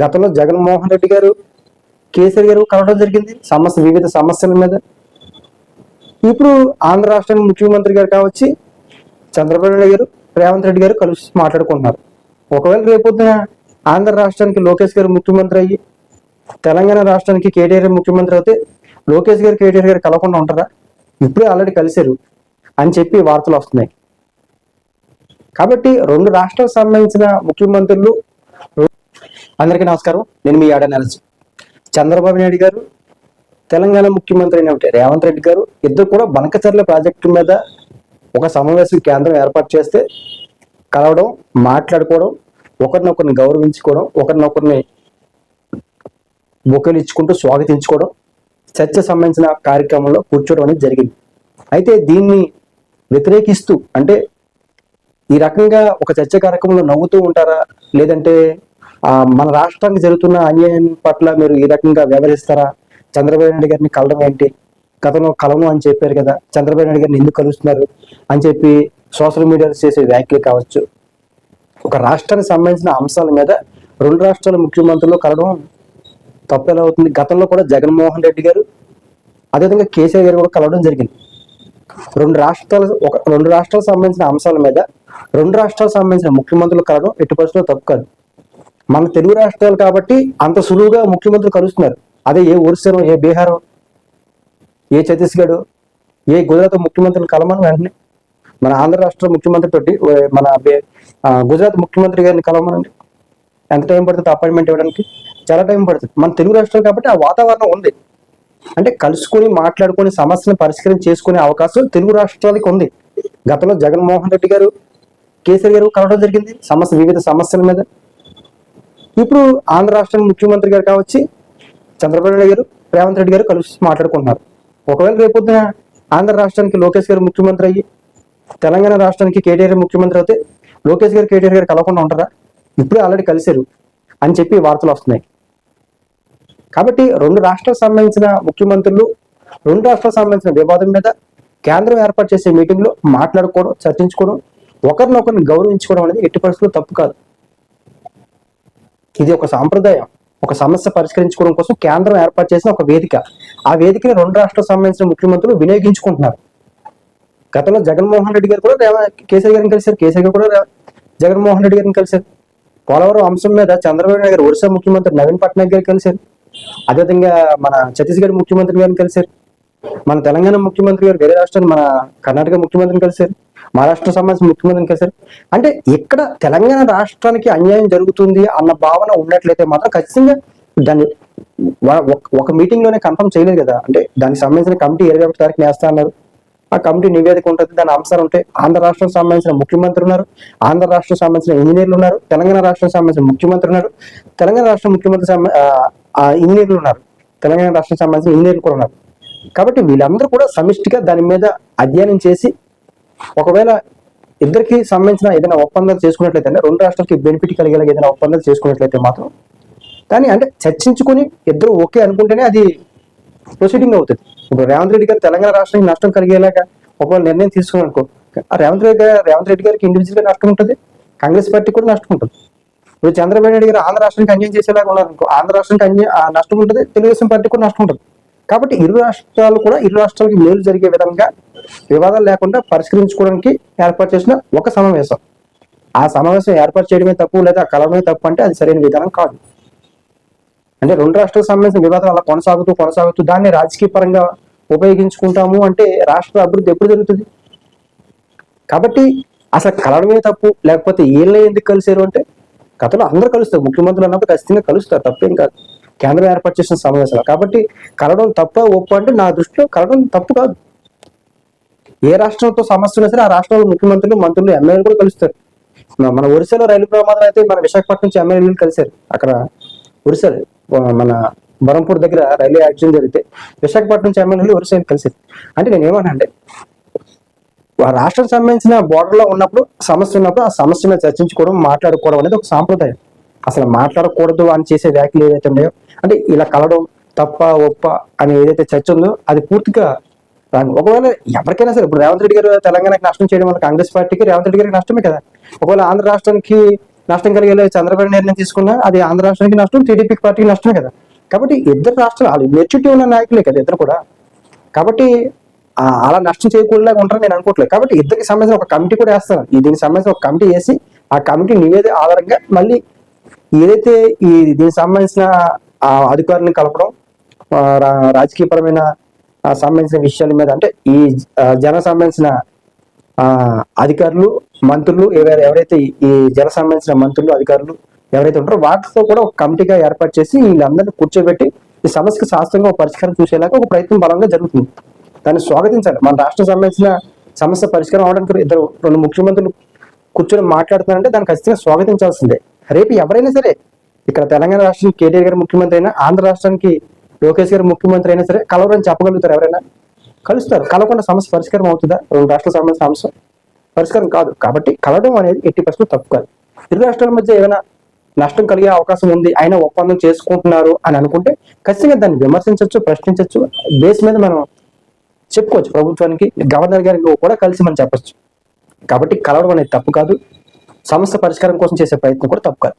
గతంలో జగన్మోహన్ రెడ్డి గారు కేసీఆర్ గారు కలవడం జరిగింది వివిధ సమస్యల మీద. ఇప్పుడు ఆంధ్ర రాష్ట్రానికి ముఖ్యమంత్రి గారు కావచ్చు చంద్రబాబు నాయుడు గారు రేవంత్ రెడ్డి గారు కలిసి మాట్లాడుకుంటున్నారు. ఒకవేళ రేపొద్దున ఆంధ్ర రాష్ట్రానికి లోకేష్ గారు ముఖ్యమంత్రి అయ్యి తెలంగాణ రాష్ట్రానికి కేటీఆర్ ముఖ్యమంత్రి అయితే లోకేష్ గారు కేటీఆర్ గారు కలవకుండా ఉంటారా? ఇప్పుడే ఆల్రెడీ కలిశారు అని చెప్పి వార్తలు వస్తున్నాయి. కాబట్టి రెండు రాష్ట్రాలకు సంబంధించిన ముఖ్యమంత్రులు. అందరికీ నమస్కారం, నేను మీ ఆడనరసి. చంద్రబాబు నాయుడు గారు తెలంగాణ ముఖ్యమంత్రి అయిన రేవంత్ రెడ్డి గారు ఇద్దరు కూడా బనకచర్ల ప్రాజెక్టు మీద ఒక సమావేశం కేంద్రం ఏర్పాటు చేస్తే కలవడం, మాట్లాడుకోవడం, ఒకరినొకరిని గౌరవించుకోవడం, ఒకరినొకరిని బొకేలు ఇచ్చుకుంటూ స్వాగతించుకోవడం, చర్చ సంబంధించిన కార్యక్రమంలో కూర్చోవడం అనేది జరిగింది. అయితే దీన్ని వ్యతిరేకిస్తూ అంటే ఈ రకంగా ఒక చర్చ కార్యక్రమంలో నవ్వుతూ ఉంటారా, లేదంటే మన రాష్ట్రానికి జరుగుతున్న అన్యాయం పట్ల మీరు ఈ రకంగా వ్యవహరిస్తారా? చంద్రబాబు నాయుడు గారిని కలవడం ఏంటి, గతంలో కలవను అని చెప్పారు కదా, చంద్రబాబు నాయుడు గారిని ఎందుకు కలుస్తున్నారు అని చెప్పి సోషల్ మీడియాలో చేసే వ్యాఖ్యలు కావచ్చు, ఒక రాష్ట్రానికి సంబంధించిన అంశాల మీద రెండు రాష్ట్రాల ముఖ్యమంత్రులు కలవడం తప్పు ఎలా అవుతుంది? గతంలో కూడా జగన్మోహన్ రెడ్డి గారు అదేవిధంగా కేసీఆర్ గారు కూడా కలవడం జరిగింది. రెండు రాష్ట్రాలకు సంబంధించిన అంశాల మీద రెండు రాష్ట్రాలకు సంబంధించిన ముఖ్యమంత్రులు కలవడం ఎట్టి పరిస్థితుల్లో తప్పు కాదు. మన తెలుగు రాష్ట్రాలు కాబట్టి అంత సులువుగా ముఖ్యమంత్రులు కలుస్తున్నారు. అదే ఏ ఒరిస్సానో, ఏ బీహారో, ఏ ఛత్తీస్గఢ్, ఏ గుజరాత్ ముఖ్యమంత్రులు కలవమని వెంటనే మన ఆంధ్ర రాష్ట్ర ముఖ్యమంత్రి తోటి మన గుజరాత్ ముఖ్యమంత్రి గారిని కలవమనండి, ఎంత టైం పడుతుంది అపాయింట్మెంట్ ఇవ్వడానికి? చాలా టైం పడుతుంది. మన తెలుగు రాష్ట్రాలు కాబట్టి ఆ వాతావరణం ఉంది. అంటే కలుసుకొని మాట్లాడుకొని సమస్యను పరిష్కారం చేసుకునే అవకాశం తెలుగు రాష్ట్రాలకి ఉంది. గతంలో జగన్మోహన్ రెడ్డి గారు కేసీఆర్ గారు కలవడం జరిగింది వివిధ సమస్యల మీద. ఇప్పుడు ఆంధ్ర రాష్ట్ర ముఖ్యమంత్రి గారు కావచ్చు చంద్రబాబు నాయుడు గారు రేవంత్ రెడ్డి గారు కలిసి మాట్లాడుకుంటున్నారు. ఒకవేళ రేపొద్దున ఆంధ్ర రాష్ట్రానికి లోకేష్ గారు ముఖ్యమంత్రి అయ్యి తెలంగాణ రాష్ట్రానికి కేటీఆర్ ముఖ్యమంత్రి అయితే లోకేష్ గారు కేటీఆర్ గారు కలవకుండా ఉంటారా? ఇప్పుడే ఆల్రెడీ కలిశారు అని చెప్పి వార్తలు వస్తున్నాయి. కాబట్టి రెండు రాష్ట్రాలకు సంబంధించిన ముఖ్యమంత్రులు రెండు రాష్ట్రాలకు సంబంధించిన వివాదం మీద కేంద్రం ఏర్పాటు చేసే మీటింగ్లో మాట్లాడుకోవడం, చర్చించుకోవడం, ఒకరినొకరిని గౌరవించుకోవడం అనేది ఎట్టి పరిస్థితుల్లో తప్పు కాదు. ఇది ఒక సాంప్రదాయం. ఒక సమస్య పరిష్కరించుకోవడం కోసం కేంద్రం ఏర్పాటు చేసిన ఒక వేదిక. ఆ వేదికని రెండు రాష్ట్రాలకు సంబంధించిన ముఖ్యమంత్రులు వినియోగించుకుంటున్నారు. గతంలో జగన్మోహన్ రెడ్డి గారు కూడా కేసీఆర్ గారిని కలిశారు, కేసీఆర్ గారు కూడా జగన్మోహన్ రెడ్డి గారిని కలిశారు. పోలవరం అంశం మీద చంద్రబాబు నాయుడు గారు ఒరిస్సా ముఖ్యమంత్రి నవీన్ పట్నాయక్ గారు కలిశారు. అదేవిధంగా మన ఛత్తీస్గఢ్ ముఖ్యమంత్రి గారిని కలిశారు. మన తెలంగాణ ముఖ్యమంత్రి గారు వేరే రాష్ట్రాన్ని మన కర్ణాటక ముఖ్యమంత్రిని కలిశారు. మహారాష్ట్ర సంబంధించిన ముఖ్యమంత్రిని కలిశారు. అంటే ఇక్కడ తెలంగాణ రాష్ట్రానికి అన్యాయం జరుగుతుంది అన్న భావన ఉన్నట్లయితే మాత్రం ఖచ్చితంగా దాన్ని ఒక మీటింగ్ లోనే కన్ఫర్మ్ చేయలేదు కదా. అంటే దానికి సంబంధించిన కమిటీ 21 తారీఖున వేస్తా అన్నారు. ఆ కమిటీ నివేదిక ఉంటుంది, దాని అంశాలు ఉంటాయి. ఆంధ్ర రాష్ట్రం సంబంధించిన ముఖ్యమంత్రి ఉన్నారు, ఆంధ్ర రాష్ట్రం సంబంధించిన ఇంజనీర్లు ఉన్నారు, తెలంగాణ రాష్ట్రం సంబంధించిన ముఖ్యమంత్రి ఉన్నారు, తెలంగాణ రాష్ట్ర ముఖ్యమంత్రి ఇంజనీర్లు ఉన్నారు, తెలంగాణ రాష్ట్రం సంబంధించిన ఇంజనీర్లు కూడా ఉన్నారు. కాబట్టి వీళ్ళందరూ కూడా సమిష్టిగా దాని మీద అధ్యయనం చేసి ఒకవేళ ఇద్దరికి సంబంధించిన ఏదైనా ఒప్పందాలు చేసుకున్నట్లయితే, అంటే రెండు రాష్ట్రాలకి బెనిఫిట్ కలిగేలా ఏదైనా ఒప్పందాలు చేసుకున్నట్లయితే మాత్రం దాన్ని అంటే చర్చించుకుని ఇద్దరు ఓకే అనుకుంటేనే అది ప్రొసీడింగ్ అవుతుంది. ఇప్పుడు రేవంత్ రెడ్డి గారు తెలంగాణ రాష్ట్రానికి నష్టం కలిగేలాగా ఒకవేళ నిర్ణయం తీసుకున్నారనుకో, రేవంత్ రెడ్డి గారికి ఇండివిజువల్ గా నష్టం ఉంటుంది, కాంగ్రెస్ పార్టీ కూడా నష్టం ఉంటుంది. ఇప్పుడు చంద్రబాబు నాయుడు గారు ఆంధ్ర రాష్ట్రానికి అన్యాయం చేసేలాగా ఉన్నారనుకో, ఆంధ్ర రాష్ట్రానికి నష్టం ఉంటుంది, తెలుగుదేశం పార్టీ కూడా నష్టం ఉంటుంది. కాబట్టి ఇరు రాష్ట్రాలకి మేలు జరిగే విధంగా వివాదాలు లేకుండా పరిష్కరించుకోవడానికి ఏర్పాటు చేసిన ఒక సమావేశం. ఆ సమావేశం ఏర్పాటు చేయడమే తప్పు లేదా కలవడమే తప్పు అంటే అది సరైన విధానం కాదు. అంటే రెండు రాష్ట్రాలకు సంబంధించిన వివాదాలు అలా కొనసాగుతూ దాన్ని రాజకీయ పరంగా ఉపయోగించుకుంటాము అంటే రాష్ట్ర అభివృద్ధి ఎప్పుడు జరుగుతుంది? కాబట్టి అసలు కలవడమే తప్పు, లేకపోతే ఏళ్ళే ఎందుకు కలిసారు అంటే గతంలో అందరూ కలుస్తారు, ముఖ్యమంత్రులు అన్నప్పుడు ఖచ్చితంగా కలుస్తారు, తప్పేం కాదు, కేంద్రం ఏర్పాటు చేసిన సమావేశాలు. కాబట్టి కలవడం తప్ప ఒప్పు అంటే నా దృష్టిలో కలవడం తప్పు కాదు. ఏ రాష్ట్రంతో సమస్య ఉన్నా సరే ఆ రాష్ట్రంలో ముఖ్యమంత్రులు, మంత్రులు, ఎమ్మెల్యేలు కూడా కలుస్తారు. మన ఒరిస్సాలో రైలు ప్రమాదం అయితే మన విశాఖపట్నం నుంచి ఎమ్మెల్యేలు కలిశారు. అక్కడ ఒరిస్సాలో మన బరంపూర్ దగ్గర రైల్వే యాక్సిడెంట్ జరిగితే విశాఖపట్నం నుంచి ఎమ్మెల్యేలు ఒరిస్సాలో కలిశారు. అంటే నేను ఏమన్నా అంటే ఆ రాష్ట్రానికి సంబంధించిన బోర్డర్లో ఉన్నప్పుడు సమస్య ఉన్నప్పుడు ఆ సమస్య మీద చర్చించుకోవడం, మాట్లాడుకోవడం అనేది ఒక సాంప్రదాయం. అసలు మాట్లాడకూడదు అని చేసే వ్యాఖ్యలు ఏవైతే ఉన్నాయో, అంటే ఇలా కలవడం తప్ప ఒప్ప అని ఏదైతే చర్చ ఉందో అది పూర్తిగా రాంగ్. ఒకవేళ ఎవరికైనా సరే ఇప్పుడు రేవంత్ రెడ్డి గారు తెలంగాణకి నష్టం చేయడం వల్ల కాంగ్రెస్ పార్టీకి రేవంత్ రెడ్డి గారికి నష్టమే కదా. ఒకవేళ ఆంధ్ర రాష్ట్రానికి నష్టం కలిగేలా చంద్రబాబు నిర్ణయం తీసుకున్నా అది ఆంధ్ర రాష్ట్రానికి నష్టం, టీడీపీ పార్టీకి నష్టమే కదా. కాబట్టి ఇద్దరు రాష్ట్రాలు వాళ్ళు మెచ్యూరిటీ ఉన్న నాయకులే కదా ఇద్దరు కూడా. కాబట్టి అలా నష్టం చేయకూడలాగా ఉంటారని నేను అనుకోవట్లేదు. కాబట్టి ఇద్దరికి సంబంధించిన ఒక కమిటీ కూడా వేస్తాను. దీనికి సంబంధించిన ఒక కమిటీ వేసి ఆ కమిటీ నివేదిక ఆధారంగా మళ్ళీ ఏదైతే దీనికి సంబంధించిన అధికారులను కలపడం, రాజకీయపరమైన సంబంధించిన విషయాల మీద, అంటే ఈ జన సంబంధించిన అధికారులు, మంత్రులు, ఎవరైతే ఈ జన సంబంధించిన మంత్రులు, అధికారులు ఎవరైతే ఉంటారో వాటితో కూడా ఒక కమిటీగా ఏర్పాటు చేసి వీళ్ళందరినీ కూర్చోబెట్టి ఈ సమస్యకు శాస్త్రంగా ఒక పరిష్కారం చూసేలాగా ఒక ప్రయత్నం బలంగా జరుగుతుంది. దాన్ని స్వాగతించాలి. మన రాష్ట్రం సంబంధించిన సమస్య పరిష్కారం అవడానికి రెండు ముఖ్యమంత్రులు కూర్చొని మాట్లాడుతున్నారంటే దాన్ని ఖచ్చితంగా స్వాగతించాల్సిందే. రేపు ఎవరైనా సరే, ఇక్కడ తెలంగాణ రాష్ట్రానికి కేటీఆర్ గారు ముఖ్యమంత్రి అయినా, ఆంధ్ర రాష్ట్రానికి లోకేష్ గారు ముఖ్యమంత్రి అయినా సరే కలవరని చెప్పగలుగుతారు ఎవరైనా? కలుస్తారు. కలవకుండా సమస్య పరిష్కారం అవుతుందా? రెండు రాష్ట్రాలకు సంబంధించిన సమస్య పరిష్కారం కాదు. కాబట్టి కలవడం అనేది 80% తప్పు కాదు. ఇరు రాష్ట్రాల మధ్య ఏదైనా నష్టం కలిగే అవకాశం ఉంది, అయినా ఒప్పందం చేసుకుంటున్నారు అని అనుకుంటే ఖచ్చితంగా దాన్ని విమర్శించవచ్చు, ప్రశ్నించవచ్చు. బేస్ మీద మనం చెప్పుకోవచ్చు. ప్రభుత్వానికి, గవర్నర్ గారికి కూడా కలిసి మనం చెప్పచ్చు. కాబట్టి కలవడం అనేది తప్పు కాదు. సమస్య పరిష్కారం కోసం చేసే ప్రయత్నం కూడా తప్పు కాదు.